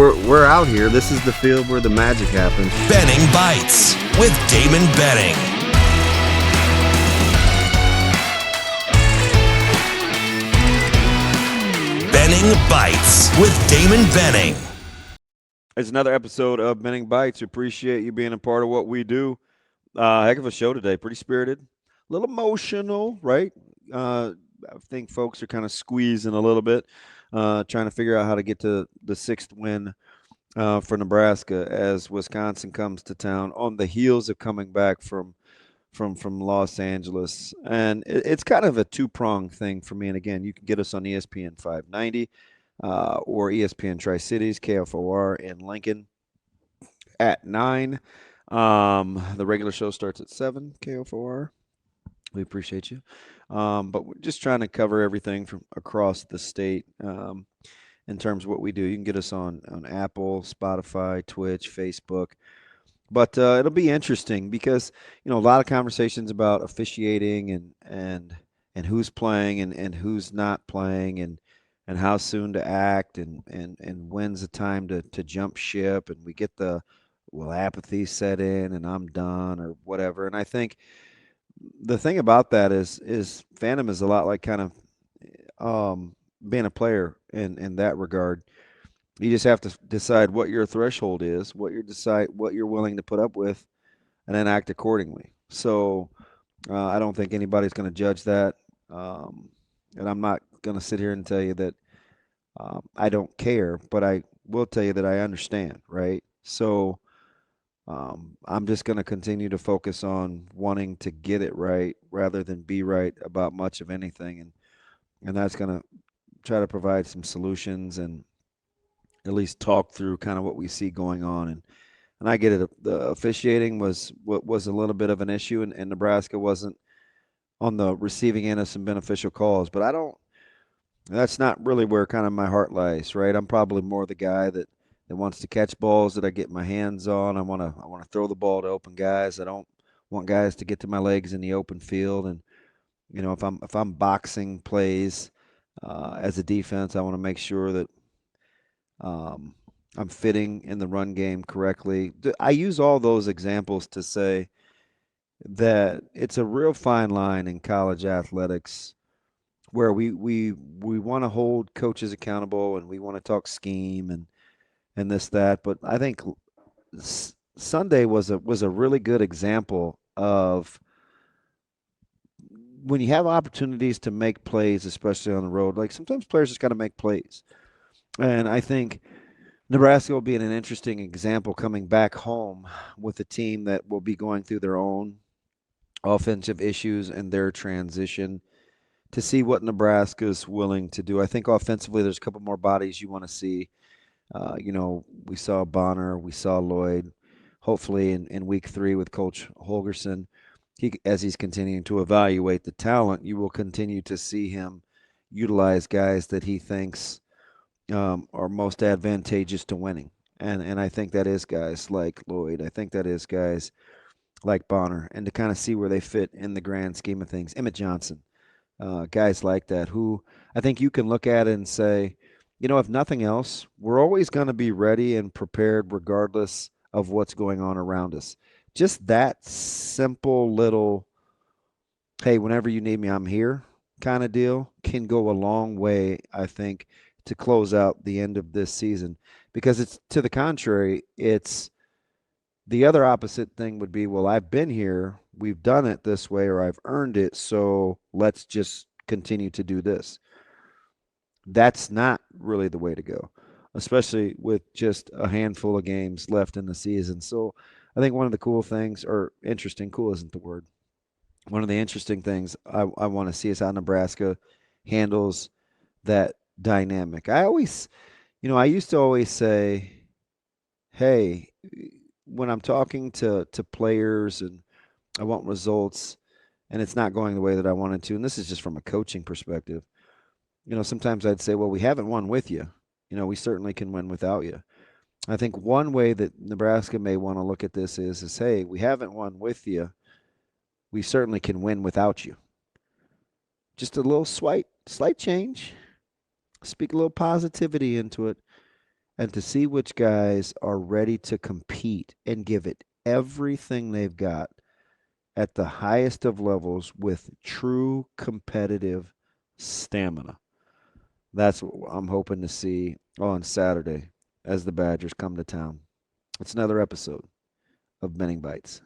we're out here. This is the field where the magic happens. Benning Bites with Damon Benning. Benning Bites with Damon Benning. It's another episode of Benning Bites. We appreciate you being a part of what we do. Heck of a show today. Pretty spirited. A little emotional, right? I think folks are kind of squeezing a little bit, trying to figure out how to get to the sixth win for Nebraska as Wisconsin comes to town on the heels of coming back from Los Angeles. And it's kind of a two-pronged thing for me. And again, you can get us on ESPN 590 or ESPN Tri-Cities, KFOR in Lincoln at 9. The regular show starts at 7, KFOR. We appreciate you. But we're just trying to cover everything from across the state in terms of what we do. You can get us on Apple, Spotify, Twitch, Facebook. But it'll be interesting because, a lot of conversations about officiating and who's playing and who's not playing and how soon to act and when's the time to jump ship, and we get apathy set in and I'm done or whatever. And I think the thing about that is fandom is a lot like kind of being a player in that regard. You just have to decide what your threshold is, what you're willing to put up with, and then act accordingly. So I don't think anybody's going to judge that, and I'm not going to sit here and tell you that I don't care, but I will tell you that I understand, right? So I'm just going to continue to focus on wanting to get it right rather than be right about much of anything, and that's going to try to provide some solutions and at least talk through kind of what we see going on. And I get it. The officiating was a little bit of an issue, and Nebraska wasn't on the receiving end of some beneficial calls. But that's not really where kind of my heart lies, right? I'm probably more the guy that wants to catch balls that I get my hands on. I want to throw the ball to open guys. I don't want guys to get to my legs in the open field. And if I'm boxing plays as a defense, I want to make sure that I'm fitting in the run game correctly. I use all those examples to say that it's a real fine line in college athletics where we want to hold coaches accountable and we want to talk scheme and this, that. But I think Sunday was a really good example of when you have opportunities to make plays, especially on the road. Like sometimes players just got to make plays. And I think Nebraska will be an interesting example coming back home with a team that will be going through their own offensive issues and their transition to see what Nebraska's willing to do. I think offensively there's a couple more bodies you want to see. We saw Bonner, we saw Lloyd. Hopefully in week 3 with Coach Holgerson, as he's continuing to evaluate the talent, you will continue to see him utilize guys that he thinks are most advantageous to winning. And I think that is guys like Lloyd. I think that is guys like Bonner. And to kind of see where they fit in the grand scheme of things. Emmett Johnson, guys like that who I think you can look at it and say, if nothing else, we're always going to be ready and prepared regardless of what's going on around us. Just that simple little, hey, whenever you need me, I'm here kind of deal can go a long way, I think, to close out the end of this season, because it's to the contrary. It's the other opposite thing would be, well, I've been here, we've done it this way, or I've earned it, so let's just continue to do this. That's not really the way to go, especially with just a handful of games left in the season. So I think one of the cool things, or interesting, cool isn't the word. One of the interesting things I want to see is how Nebraska handles that dynamic. I used to always say, hey, when I'm talking to players and I want results and it's not going the way that I wanted to, and this is just from a coaching perspective, sometimes I'd say, well, we haven't won with you. We certainly can win without you. I think one way that Nebraska may want to look at this is hey, we haven't won with you. We certainly can win without you. Just a little slight change. Speak a little positivity into it. and to see which guys are ready to compete and give it everything they've got at the highest of levels with true competitive stamina. That's what I'm hoping to see on Saturday as the Badgers come to town. It's another episode of Benning Bites.